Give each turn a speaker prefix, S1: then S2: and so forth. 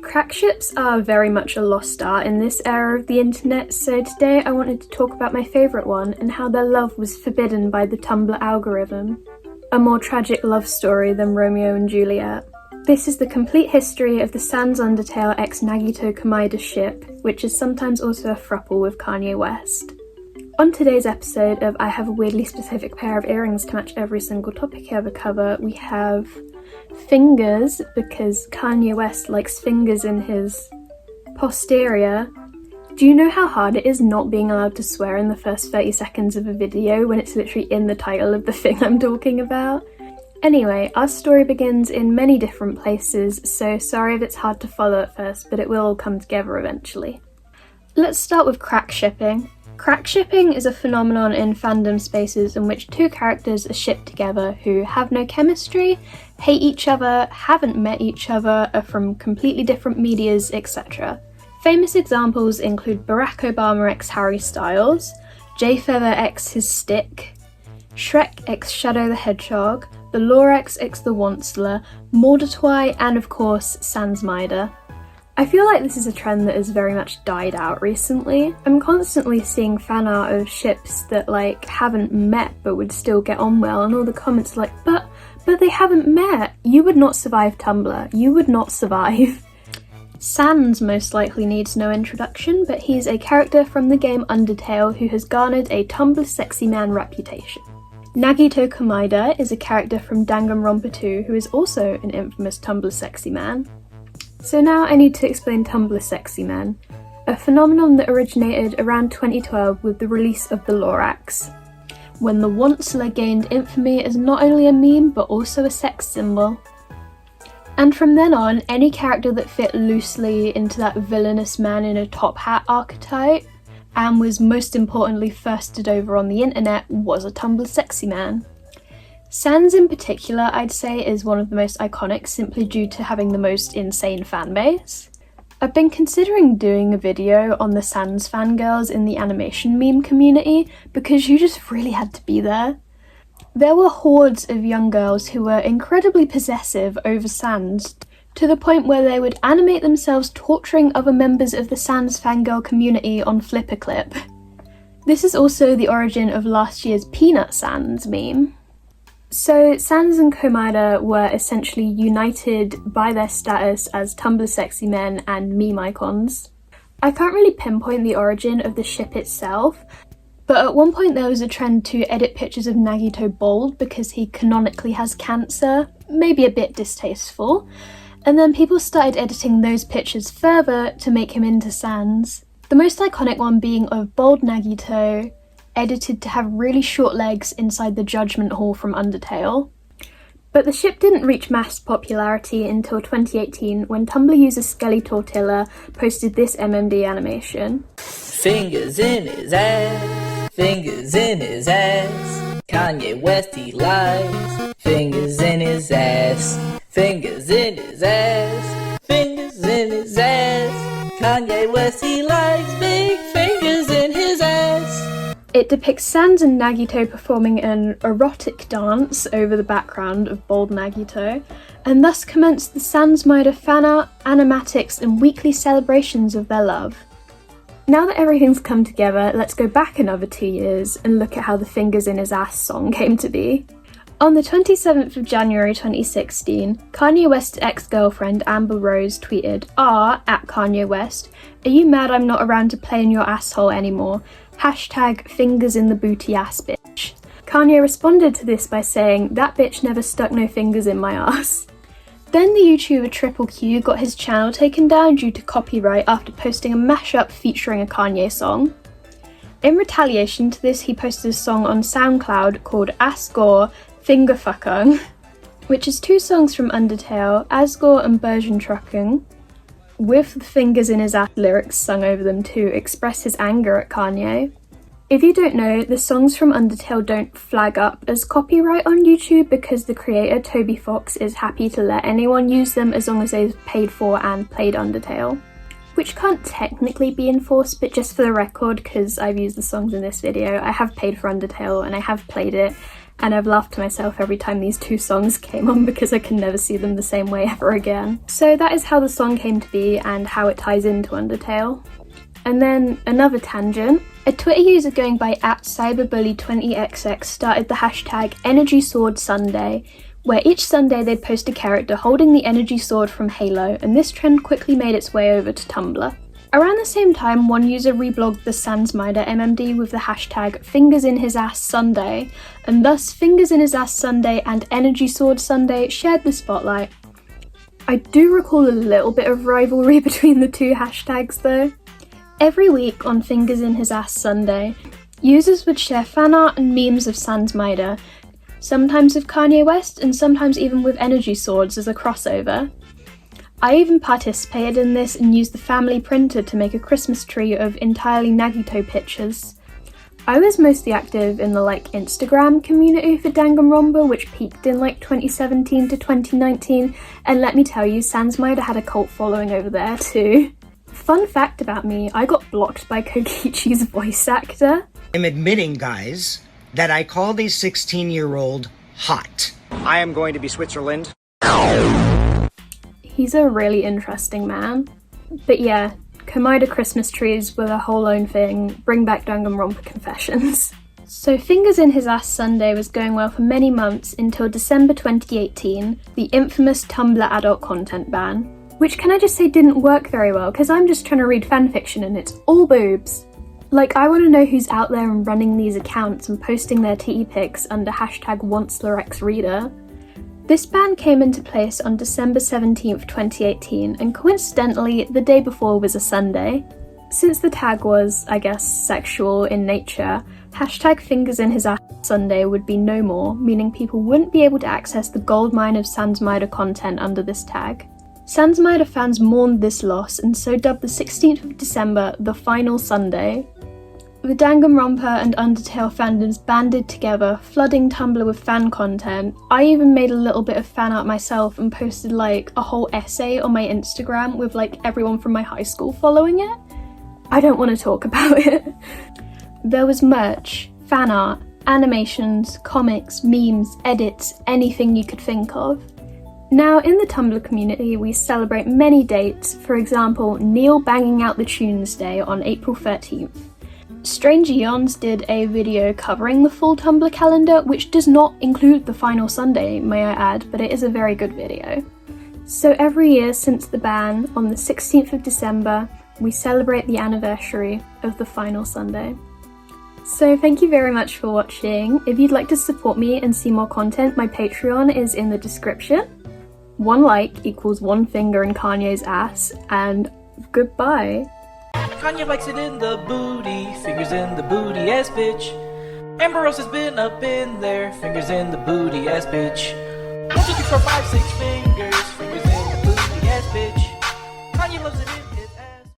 S1: Crack ships are very much a lost art in this era of the internet, so today I wanted to talk about my favourite one and how their love was forbidden by the Tumblr algorithm. A more tragic love story than Romeo and Juliet. This is the complete history of the Sans Undertale x Nagito Komaeda ship, which is sometimes also a throuple with Kanye West. On today's episode of I have a weirdly specific pair of earrings to match every single topic I ever cover, we have fingers, because Kanye West likes fingers in his posterior. Do you know how hard it is not being allowed to swear in the first 30 seconds of a video when it's literally in the title of the thing I'm talking about? Anyway, our story begins in many different places, so sorry if it's hard to follow at first, but it will all come together eventually. Let's start with crack shipping. Crack shipping is a phenomenon in fandom spaces in which two characters are shipped together who have no chemistry, hate each other, haven't met each other, are from completely different medias, etc. Famous examples include Barack Obama x Harry Styles, Jay Feather x His Stick, Shrek x Shadow the Hedgehog, the Lorax x the Onceler, Mordetwai, and of course Sansmaeda. I feel like this is a trend that has very much died out recently. I'm constantly seeing fan art of ships that haven't met but would still get on well, and all the comments are like, but they haven't met. You would not survive Tumblr. You would not survive. Sans most likely needs no introduction, but he's a character from the game Undertale who has garnered a Tumblr sexy man reputation. Nagito Komaeda is a character from Danganronpa 2 who is also an infamous Tumblr sexy man. So now I need to explain Tumblr sexy men, a phenomenon that originated around 2012 with the release of the Lorax, when the Onceler gained infamy as not only a meme but also a sex symbol. And from then on, any character that fit loosely into that villainous man in a top hat archetype, and was most importantly firsted over on the internet, was a Tumblr sexy man. Sans in particular, I'd say, is one of the most iconic simply due to having the most insane fanbase. I've been considering doing a video on the Sans fangirls in the animation meme community because you just really had to be there. There were hordes of young girls who were incredibly possessive over Sans, to the point where they would animate themselves torturing other members of the Sans fangirl community on Flipperclip. This is also the origin of last year's Peanut Sans meme. So Sans and Komaeda were essentially united by their status as Tumblr sexy men and meme icons. I can't really pinpoint the origin of the ship itself, but at one point there was a trend to edit pictures of Nagito bald because he canonically has cancer, maybe a bit distasteful, and then people started editing those pictures further to make him into Sans. The most iconic one being of bald Nagito, edited to have really short legs inside the Judgment Hall from Undertale. But the ship didn't reach mass popularity until 2018 when Tumblr user Skelly Tortilla posted this MMD animation.
S2: Fingers in his ass, fingers in his ass, Kanye West he lies, fingers in his ass, fingers in his ass, fingers in his ass, Kanye West he likes big fingers in his ass.
S1: It depicts Sans and Nagito performing an erotic dance over the background of bald Nagito, and thus commenced the Sansmaeda fan art, animatics, and weekly celebrations of their love. Now that everything's come together, let's go back another 2 years and look at how the Fingers in His Ass song came to be. On the 27th of January 2016, Kanye West's ex-girlfriend Amber Rose tweeted, at Kanye West, "Are you mad I'm not around to play in your asshole anymore? Hashtag fingers in the booty ass bitch." Kanye responded to this by saying, "That bitch never stuck no fingers in my ass." Then the YouTuber Triple Q got his channel taken down due to copyright after posting a mashup featuring a Kanye song. In retaliation to this, he posted a song on SoundCloud called Asgore Fingerfuckung, which is two songs from Undertale, Asgore and Bergen with the fingers in his ass lyrics sung over them to express his anger at Kanye. If you don't know, the songs from Undertale don't flag up as copyright on YouTube because the creator, Toby Fox, is happy to let anyone use them as long as they've paid for and played Undertale. Which can't technically be enforced, but just for the record, because I've used the songs in this video, I have paid for Undertale and I have played it, and I've laughed to myself every time these two songs came on because I can never see them the same way ever again. So that is how the song came to be and how it ties into Undertale. And then another tangent. A Twitter user going by @cyberbully20xx started the hashtag EnergySwordSunday, where each Sunday they'd post a character holding the energy sword from Halo, and this trend quickly made its way over to Tumblr. Around the same time, one user reblogged the Sansmaeda MMD with the hashtag FingersInHisAssSunday, and thus FingersInHisAssSunday and EnergySwordSunday shared the spotlight. I do recall a little bit of rivalry between the two hashtags though. Every week on FingersInHisAssSunday, users would share fan art and memes of Sansmaeda, sometimes with Kanye West and sometimes even with energy swords as a crossover. I even participated in this and used the family printer to make a Christmas tree of entirely Nagito pictures. I was mostly active in the Instagram community for Danganronpa, which peaked in 2017 to 2019, and let me tell you, Sansmaeda had a cult following over there too. Fun fact about me, I got blocked by Kokichi's voice actor.
S3: I'm admitting, guys, that I call the 16-year-old hot. I am going to be Switzerland.
S1: He's a really interesting man. But yeah, komaeda Christmas trees were a whole own thing. Bring back Danganronpa confessions. So FingersInHisAssSunday was going well for many months until December 2018, the infamous Tumblr adult content ban. Which, can I just say, didn't work very well, because I'm just trying to read fanfiction and it's all boobs. I want to know who's out there and running these accounts and posting their titty pics under hashtag #OnceLorexReader. This ban came into place on December 17th, 2018, and coincidentally, the day before was a Sunday. Since the tag was, I guess, sexual in nature, hashtag FingersInHisAssSunday would be no more, meaning people wouldn't be able to access the goldmine of Sansmaeda content under this tag. Sansmaeda fans mourned this loss and so dubbed the 16th of December the final Sunday. The Danganronpa and Undertale fandoms banded together, flooding Tumblr with fan content. I even made a little bit of fan art myself and posted a whole essay on my Instagram with everyone from my high school following it. I don't want to talk about it. There was merch, fan art, animations, comics, memes, edits, anything you could think of. Now, in the Tumblr community, we celebrate many dates, for example, Neil Banging Out the Tunes Day on April 13th. Strange Eons did a video covering the full Tumblr calendar, which does not include the final Sunday, may I add, but it is a very good video. So every year since the ban, on the 16th of December, we celebrate the anniversary of the final Sunday. So thank you very much for watching. If you'd like to support me and see more content, my Patreon is in the description. 1 like equals 1 finger in Kanye's ass, and goodbye.
S2: Kanye likes it in the booty, fingers in the booty ass bitch. Amber Rose has been up in there, fingers in the booty ass bitch. 1, 2, 3, 4, 5, 6 fingers.